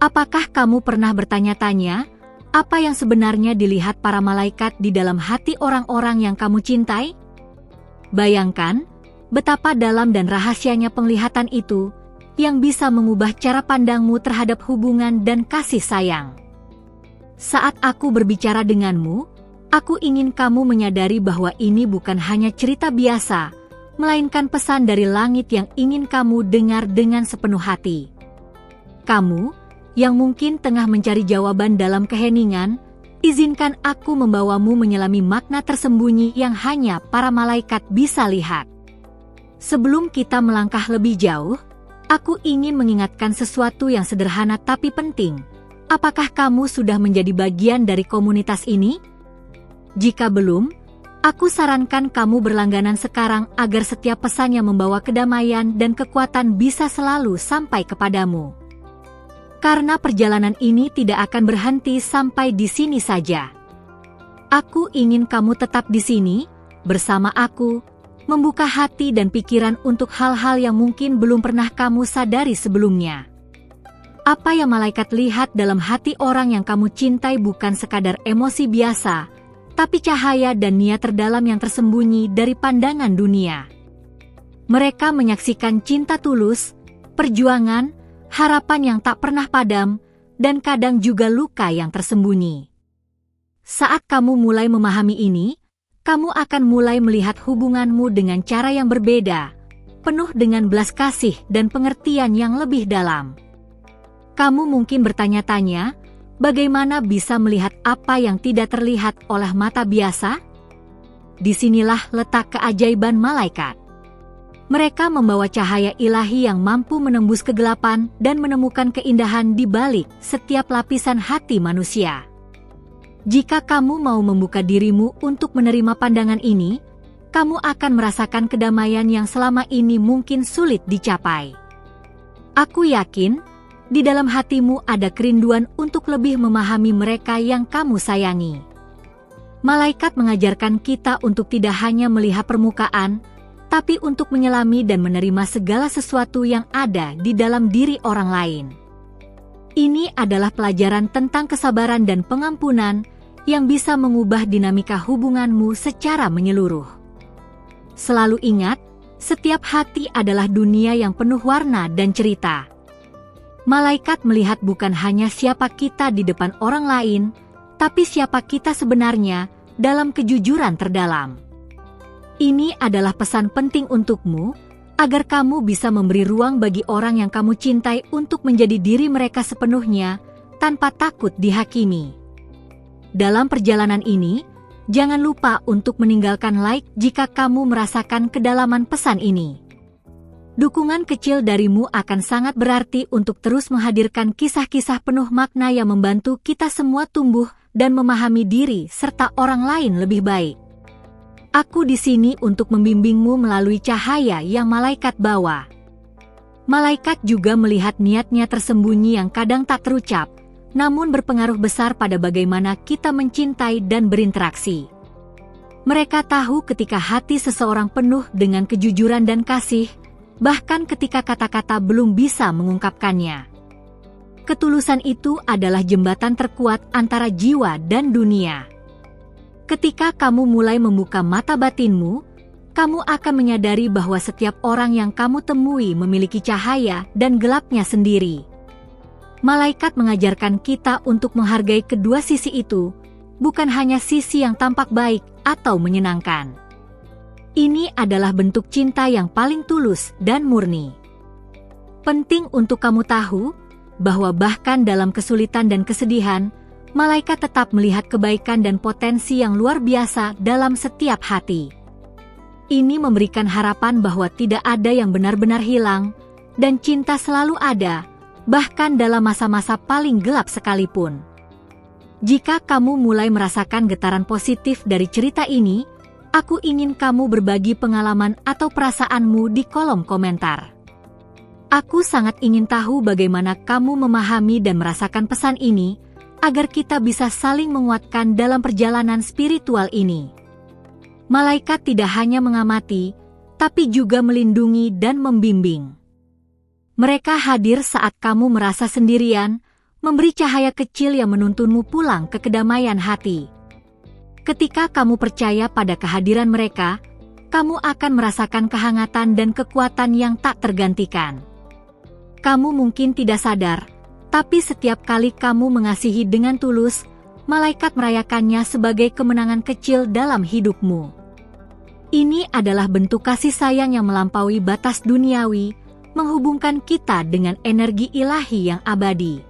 Apakah kamu pernah bertanya-tanya, apa yang sebenarnya dilihat para malaikat di dalam hati orang-orang yang kamu cintai? Bayangkan, betapa dalam dan rahasianya penglihatan itu, yang bisa mengubah cara pandangmu terhadap hubungan dan kasih sayang. Saat aku berbicara denganmu, aku ingin kamu menyadari bahwa ini bukan hanya cerita biasa, melainkan pesan dari langit yang ingin kamu dengar dengan sepenuh hati. Kamu, yang mungkin tengah mencari jawaban dalam keheningan, izinkan aku membawamu menyelami makna tersembunyi yang hanya para malaikat bisa lihat. Sebelum kita melangkah lebih jauh, aku ingin mengingatkan sesuatu yang sederhana tapi penting. Apakah kamu sudah menjadi bagian dari komunitas ini? Jika belum, aku sarankan kamu berlangganan sekarang agar setiap pesan yang membawa kedamaian dan kekuatan bisa selalu sampai kepadamu. Karena perjalanan ini tidak akan berhenti sampai di sini saja. Aku ingin kamu tetap di sini, bersama aku, membuka hati dan pikiran untuk hal-hal yang mungkin belum pernah kamu sadari sebelumnya. Apa yang malaikat lihat dalam hati orang yang kamu cintai bukan sekadar emosi biasa, tapi cahaya dan niat terdalam yang tersembunyi dari pandangan dunia. Mereka menyaksikan cinta tulus, perjuangan, harapan yang tak pernah padam, dan kadang juga luka yang tersembunyi. Saat kamu mulai memahami ini, kamu akan mulai melihat hubunganmu dengan cara yang berbeda, penuh dengan belas kasih dan pengertian yang lebih dalam. Kamu mungkin bertanya-tanya, bagaimana bisa melihat apa yang tidak terlihat oleh mata biasa? Disinilah letak keajaiban malaikat. Mereka membawa cahaya ilahi yang mampu menembus kegelapan dan menemukan keindahan di balik setiap lapisan hati manusia. Jika kamu mau membuka dirimu untuk menerima pandangan ini, kamu akan merasakan kedamaian yang selama ini mungkin sulit dicapai. Aku yakin, di dalam hatimu ada kerinduan untuk lebih memahami mereka yang kamu sayangi. Malaikat mengajarkan kita untuk tidak hanya melihat permukaan, tapi untuk menyelami dan menerima segala sesuatu yang ada di dalam diri orang lain. Ini adalah pelajaran tentang kesabaran dan pengampunan yang bisa mengubah dinamika hubunganmu secara menyeluruh. Selalu ingat, setiap hati adalah dunia yang penuh warna dan cerita. Malaikat melihat bukan hanya siapa kita di depan orang lain, tapi siapa kita sebenarnya dalam kejujuran terdalam. Ini adalah pesan penting untukmu, agar kamu bisa memberi ruang bagi orang yang kamu cintai untuk menjadi diri mereka sepenuhnya, tanpa takut dihakimi. Dalam perjalanan ini, jangan lupa untuk meninggalkan like jika kamu merasakan kedalaman pesan ini. Dukungan kecil darimu akan sangat berarti untuk terus menghadirkan kisah-kisah penuh makna yang membantu kita semua tumbuh dan memahami diri serta orang lain lebih baik. Aku di sini untuk membimbingmu melalui cahaya yang malaikat bawa. Malaikat juga melihat niatnya tersembunyi yang kadang tak terucap, namun berpengaruh besar pada bagaimana kita mencintai dan berinteraksi. Mereka tahu ketika hati seseorang penuh dengan kejujuran dan kasih, bahkan ketika kata-kata belum bisa mengungkapkannya. Ketulusan itu adalah jembatan terkuat antara jiwa dan dunia. Ketika kamu mulai membuka mata batinmu, kamu akan menyadari bahwa setiap orang yang kamu temui memiliki cahaya dan gelapnya sendiri. Malaikat mengajarkan kita untuk menghargai kedua sisi itu, bukan hanya sisi yang tampak baik atau menyenangkan. Ini adalah bentuk cinta yang paling tulus dan murni. Penting untuk kamu tahu bahwa bahkan dalam kesulitan dan kesedihan, malaikat tetap melihat kebaikan dan potensi yang luar biasa dalam setiap hati. Ini memberikan harapan bahwa tidak ada yang benar-benar hilang, dan cinta selalu ada, bahkan dalam masa-masa paling gelap sekalipun. Jika kamu mulai merasakan getaran positif dari cerita ini, aku ingin kamu berbagi pengalaman atau perasaanmu di kolom komentar. Aku sangat ingin tahu bagaimana kamu memahami dan merasakan pesan ini, agar kita bisa saling menguatkan dalam perjalanan spiritual ini. Malaikat tidak hanya mengamati, tapi juga melindungi dan membimbing. Mereka hadir saat kamu merasa sendirian, memberi cahaya kecil yang menuntunmu pulang ke kedamaian hati. Ketika kamu percaya pada kehadiran mereka, kamu akan merasakan kehangatan dan kekuatan yang tak tergantikan. Kamu mungkin tidak sadar, tapi setiap kali kamu mengasihi dengan tulus, malaikat merayakannya sebagai kemenangan kecil dalam hidupmu. Ini adalah bentuk kasih sayang yang melampaui batas duniawi, menghubungkan kita dengan energi ilahi yang abadi.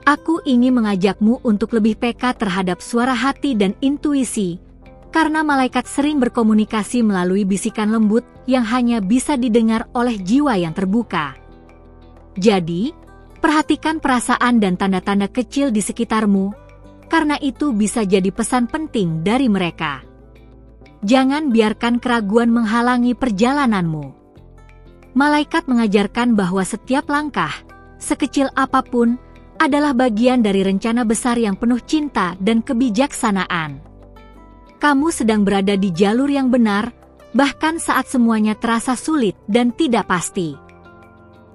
Aku ingin mengajakmu untuk lebih peka terhadap suara hati dan intuisi, karena malaikat sering berkomunikasi melalui bisikan lembut yang hanya bisa didengar oleh jiwa yang terbuka. Jadi, perhatikan perasaan dan tanda-tanda kecil di sekitarmu, karena itu bisa jadi pesan penting dari mereka. Jangan biarkan keraguan menghalangi perjalananmu. Malaikat mengajarkan bahwa setiap langkah, sekecil apapun, adalah bagian dari rencana besar yang penuh cinta dan kebijaksanaan. Kamu sedang berada di jalur yang benar, bahkan saat semuanya terasa sulit dan tidak pasti.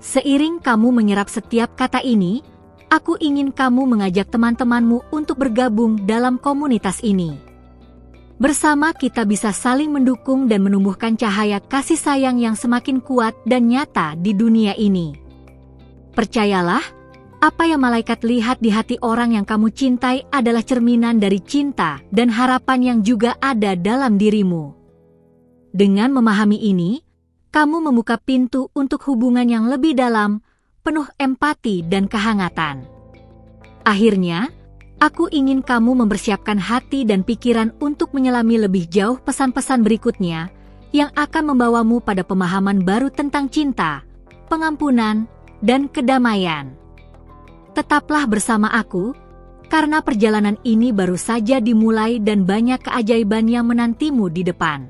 Seiring kamu menyerap setiap kata ini, aku ingin kamu mengajak teman-temanmu untuk bergabung dalam komunitas ini. Bersama kita bisa saling mendukung dan menumbuhkan cahaya kasih sayang yang semakin kuat dan nyata di dunia ini. Percayalah, apa yang malaikat lihat di hati orang yang kamu cintai adalah cerminan dari cinta dan harapan yang juga ada dalam dirimu. Dengan memahami ini, kamu membuka pintu untuk hubungan yang lebih dalam, penuh empati dan kehangatan. Akhirnya, aku ingin kamu mempersiapkan hati dan pikiran untuk menyelami lebih jauh pesan-pesan berikutnya yang akan membawamu pada pemahaman baru tentang cinta, pengampunan, dan kedamaian. Tetaplah bersama aku, karena perjalanan ini baru saja dimulai dan banyak keajaiban yang menantimu di depan.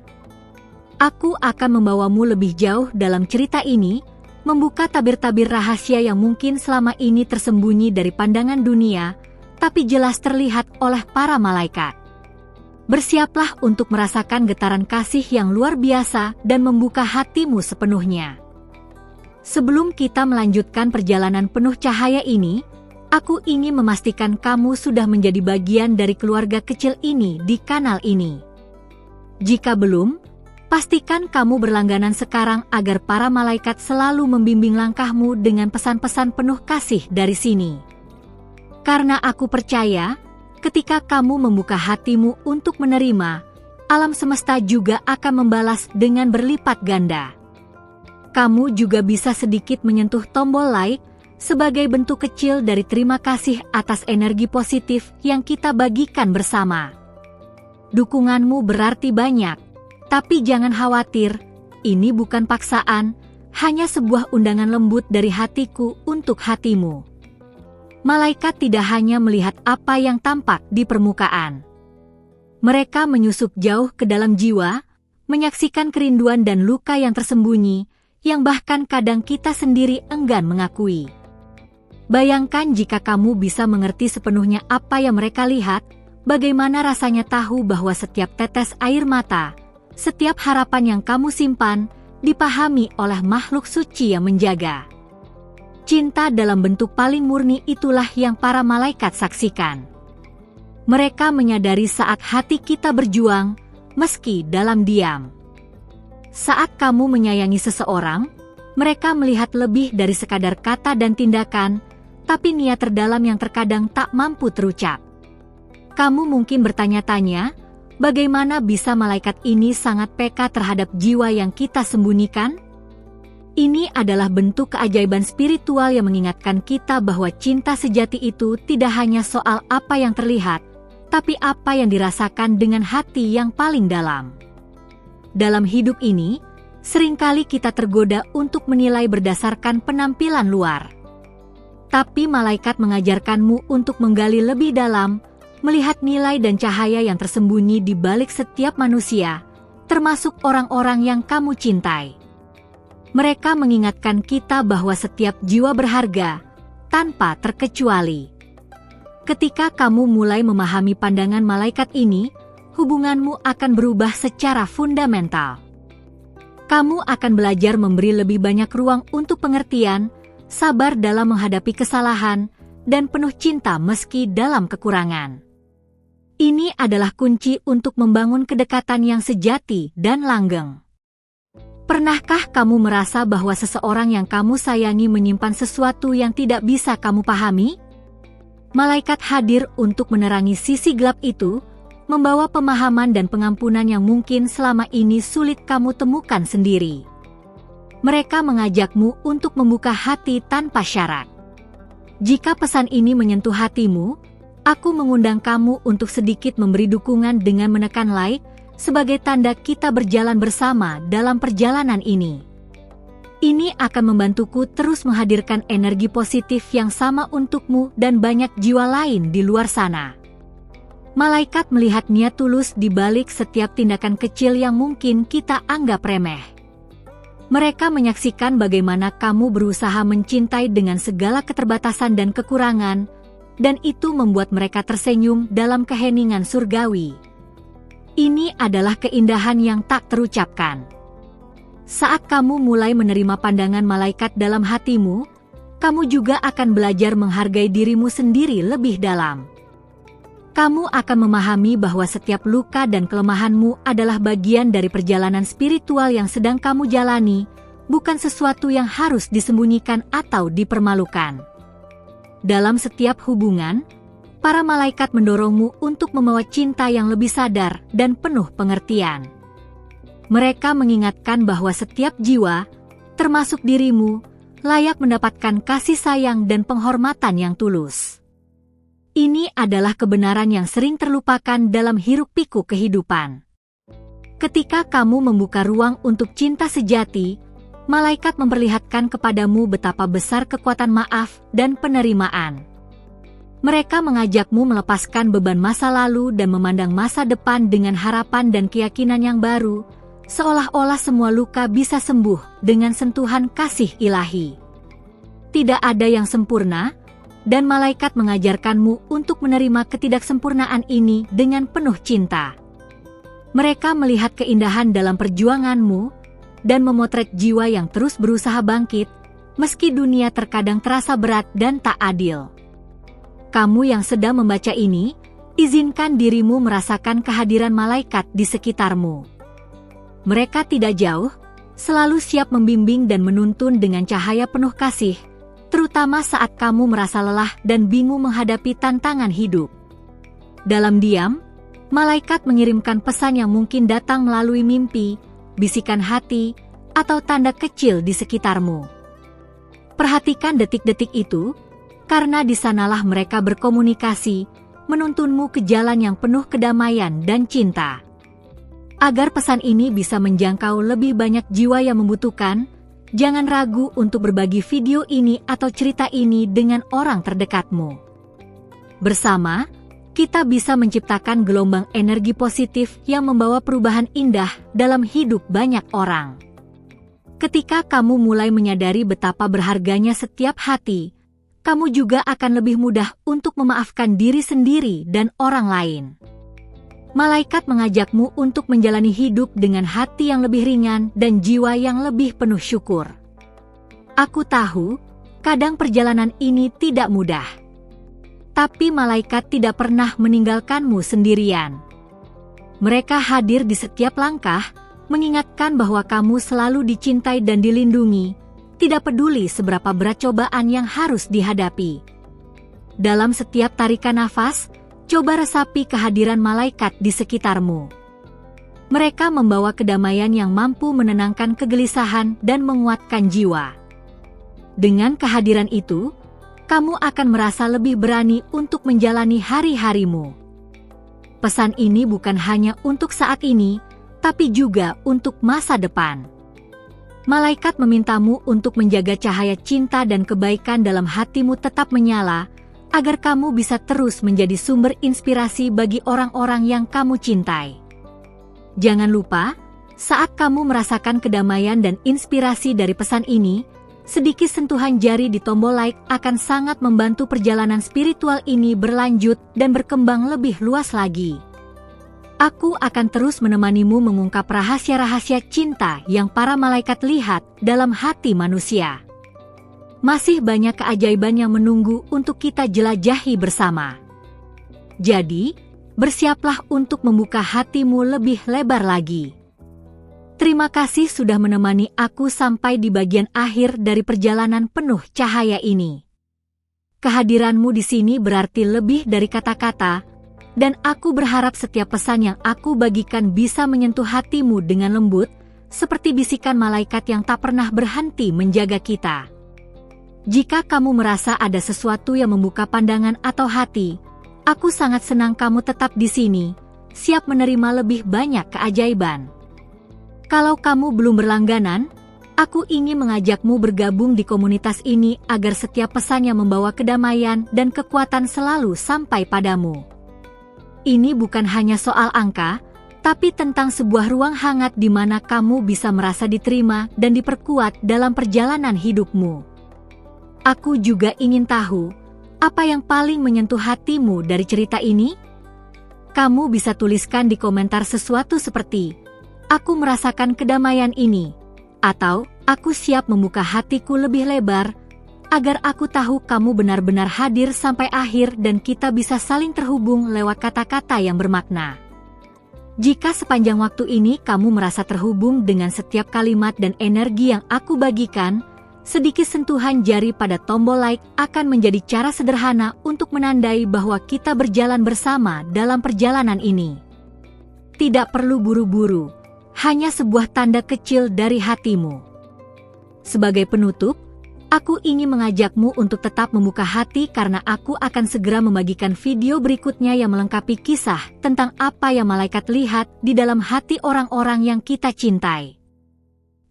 Aku akan membawamu lebih jauh dalam cerita ini, membuka tabir-tabir rahasia yang mungkin selama ini tersembunyi dari pandangan dunia, tapi jelas terlihat oleh para malaikat. Bersiaplah untuk merasakan getaran kasih yang luar biasa dan membuka hatimu sepenuhnya. Sebelum kita melanjutkan perjalanan penuh cahaya ini, aku ingin memastikan kamu sudah menjadi bagian dari keluarga kecil ini di kanal ini. Jika belum, pastikan kamu berlangganan sekarang agar para malaikat selalu membimbing langkahmu dengan pesan-pesan penuh kasih dari sini. Karena aku percaya, ketika kamu membuka hatimu untuk menerima, alam semesta juga akan membalas dengan berlipat ganda. Kamu juga bisa sedikit menyentuh tombol like sebagai bentuk kecil dari terima kasih atas energi positif yang kita bagikan bersama. Dukunganmu berarti banyak, tapi jangan khawatir, ini bukan paksaan, hanya sebuah undangan lembut dari hatiku untuk hatimu. Malaikat tidak hanya melihat apa yang tampak di permukaan. Mereka menyusup jauh ke dalam jiwa, menyaksikan kerinduan dan luka yang tersembunyi, yang bahkan kadang kita sendiri enggan mengakui. Bayangkan jika kamu bisa mengerti sepenuhnya apa yang mereka lihat, bagaimana rasanya tahu bahwa setiap tetes air mata, setiap harapan yang kamu simpan, dipahami oleh makhluk suci yang menjaga. Cinta dalam bentuk paling murni itulah yang para malaikat saksikan. Mereka menyadari saat hati kita berjuang, meski dalam diam. Saat kamu menyayangi seseorang, mereka melihat lebih dari sekadar kata dan tindakan, tapi niat terdalam yang terkadang tak mampu terucap. Kamu mungkin bertanya-tanya, bagaimana bisa malaikat ini sangat peka terhadap jiwa yang kita sembunyikan? Ini adalah bentuk keajaiban spiritual yang mengingatkan kita bahwa cinta sejati itu tidak hanya soal apa yang terlihat, tapi apa yang dirasakan dengan hati yang paling dalam. Dalam hidup ini, seringkali kita tergoda untuk menilai berdasarkan penampilan luar. Tapi malaikat mengajarkanmu untuk menggali lebih dalam, melihat nilai dan cahaya yang tersembunyi di balik setiap manusia, termasuk orang-orang yang kamu cintai. Mereka mengingatkan kita bahwa setiap jiwa berharga, tanpa terkecuali. Ketika kamu mulai memahami pandangan malaikat ini, hubunganmu akan berubah secara fundamental. Kamu akan belajar memberi lebih banyak ruang untuk pengertian, sabar dalam menghadapi kesalahan, dan penuh cinta meski dalam kekurangan. Ini adalah kunci untuk membangun kedekatan yang sejati dan langgeng. Pernahkah kamu merasa bahwa seseorang yang kamu sayangi menyimpan sesuatu yang tidak bisa kamu pahami? Malaikat hadir untuk menerangi sisi gelap itu, membawa pemahaman dan pengampunan yang mungkin selama ini sulit kamu temukan sendiri. Mereka mengajakmu untuk membuka hati tanpa syarat. Jika pesan ini menyentuh hatimu, aku mengundang kamu untuk sedikit memberi dukungan dengan menekan like, sebagai tanda kita berjalan bersama dalam perjalanan ini. Ini akan membantuku terus menghadirkan energi positif yang sama untukmu dan banyak jiwa lain di luar sana. Malaikat melihat niat tulus di balik setiap tindakan kecil yang mungkin kita anggap remeh. Mereka menyaksikan bagaimana kamu berusaha mencintai dengan segala keterbatasan dan kekurangan, dan itu membuat mereka tersenyum dalam keheningan surgawi. Ini adalah keindahan yang tak terucapkan. Saat kamu mulai menerima pandangan malaikat dalam hatimu, kamu juga akan belajar menghargai dirimu sendiri lebih dalam. Kamu akan memahami bahwa setiap luka dan kelemahanmu adalah bagian dari perjalanan spiritual yang sedang kamu jalani, bukan sesuatu yang harus disembunyikan atau dipermalukan. Dalam setiap hubungan, para malaikat mendorongmu untuk membawa cinta yang lebih sadar dan penuh pengertian. Mereka mengingatkan bahwa setiap jiwa, termasuk dirimu, layak mendapatkan kasih sayang dan penghormatan yang tulus. Ini adalah kebenaran yang sering terlupakan dalam hiruk-pikuk kehidupan. Ketika kamu membuka ruang untuk cinta sejati, malaikat memperlihatkan kepadamu betapa besar kekuatan maaf dan penerimaan. Mereka mengajakmu melepaskan beban masa lalu dan memandang masa depan dengan harapan dan keyakinan yang baru, seolah-olah semua luka bisa sembuh dengan sentuhan kasih ilahi. Tidak ada yang sempurna, dan malaikat mengajarkanmu untuk menerima ketidaksempurnaan ini dengan penuh cinta. Mereka melihat keindahan dalam perjuanganmu, dan memotret jiwa yang terus berusaha bangkit, meski dunia terkadang terasa berat dan tak adil. Kamu yang sedang membaca ini, izinkan dirimu merasakan kehadiran malaikat di sekitarmu. Mereka tidak jauh, selalu siap membimbing dan menuntun dengan cahaya penuh kasih, terutama saat kamu merasa lelah dan bingung menghadapi tantangan hidup. Dalam diam, malaikat mengirimkan pesan yang mungkin datang melalui mimpi, bisikan hati, atau tanda kecil di sekitarmu. Perhatikan detik-detik itu, karena di sanalah mereka berkomunikasi, menuntunmu ke jalan yang penuh kedamaian dan cinta. Agar pesan ini bisa menjangkau lebih banyak jiwa yang membutuhkan, jangan ragu untuk berbagi video ini atau cerita ini dengan orang terdekatmu. Bersama, kita bisa menciptakan gelombang energi positif yang membawa perubahan indah dalam hidup banyak orang. Ketika kamu mulai menyadari betapa berharganya setiap hati, kamu juga akan lebih mudah untuk memaafkan diri sendiri dan orang lain. Malaikat mengajakmu untuk menjalani hidup dengan hati yang lebih ringan dan jiwa yang lebih penuh syukur. Aku tahu, kadang perjalanan ini tidak mudah. Tapi malaikat tidak pernah meninggalkanmu sendirian. Mereka hadir di setiap langkah, mengingatkan bahwa kamu selalu dicintai dan dilindungi, tidak peduli seberapa berat cobaan yang harus dihadapi. Dalam setiap tarikan nafas, coba resapi kehadiran malaikat di sekitarmu. Mereka membawa kedamaian yang mampu menenangkan kegelisahan dan menguatkan jiwa. Dengan kehadiran itu, kamu akan merasa lebih berani untuk menjalani hari-harimu. Pesan ini bukan hanya untuk saat ini, tapi juga untuk masa depan. Malaikat memintamu untuk menjaga cahaya cinta dan kebaikan dalam hatimu tetap menyala, agar kamu bisa terus menjadi sumber inspirasi bagi orang-orang yang kamu cintai. Jangan lupa, saat kamu merasakan kedamaian dan inspirasi dari pesan ini, sedikit sentuhan jari di tombol like akan sangat membantu perjalanan spiritual ini berlanjut dan berkembang lebih luas lagi. Aku akan terus menemanimu mengungkap rahasia-rahasia cinta yang para malaikat lihat dalam hati manusia. Masih banyak keajaiban yang menunggu untuk kita jelajahi bersama. Jadi, bersiaplah untuk membuka hatimu lebih lebar lagi. Terima kasih sudah menemani aku sampai di bagian akhir dari perjalanan penuh cahaya ini. Kehadiranmu di sini berarti lebih dari kata-kata, dan aku berharap setiap pesan yang aku bagikan bisa menyentuh hatimu dengan lembut, seperti bisikan malaikat yang tak pernah berhenti menjaga kita. Jika kamu merasa ada sesuatu yang membuka pandangan atau hati, aku sangat senang kamu tetap di sini, siap menerima lebih banyak keajaiban. Kalau kamu belum berlangganan, aku ingin mengajakmu bergabung di komunitas ini agar setiap pesan yang membawa kedamaian dan kekuatan selalu sampai padamu. Ini bukan hanya soal angka, tapi tentang sebuah ruang hangat di mana kamu bisa merasa diterima dan diperkuat dalam perjalanan hidupmu. Aku juga ingin tahu, apa yang paling menyentuh hatimu dari cerita ini? Kamu bisa tuliskan di komentar sesuatu seperti, "Aku merasakan kedamaian ini," atau "Aku siap membuka hatiku lebih lebar," agar aku tahu kamu benar-benar hadir sampai akhir dan kita bisa saling terhubung lewat kata-kata yang bermakna. Jika sepanjang waktu ini kamu merasa terhubung dengan setiap kalimat dan energi yang aku bagikan, sedikit sentuhan jari pada tombol like akan menjadi cara sederhana untuk menandai bahwa kita berjalan bersama dalam perjalanan ini. Tidak perlu buru-buru, hanya sebuah tanda kecil dari hatimu. Sebagai penutup, aku ingin mengajakmu untuk tetap membuka hati karena aku akan segera membagikan video berikutnya yang melengkapi kisah tentang apa yang malaikat lihat di dalam hati orang-orang yang kita cintai.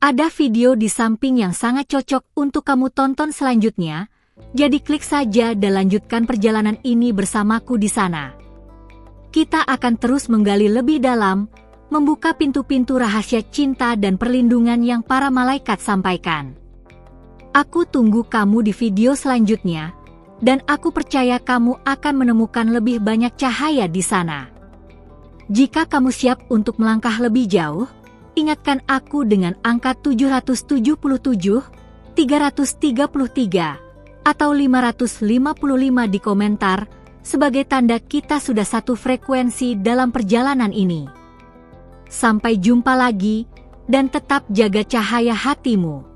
Ada video di samping yang sangat cocok untuk kamu tonton selanjutnya, jadi klik saja dan lanjutkan perjalanan ini bersamaku di sana. Kita akan terus menggali lebih dalam, membuka pintu-pintu rahasia cinta dan perlindungan yang para malaikat sampaikan. Aku tunggu kamu di video selanjutnya, dan aku percaya kamu akan menemukan lebih banyak cahaya di sana. Jika kamu siap untuk melangkah lebih jauh, ingatkan aku dengan angka 777, 333, atau 555 di komentar, sebagai tanda kita sudah satu frekuensi dalam perjalanan ini. Sampai jumpa lagi, dan tetap jaga cahaya hatimu.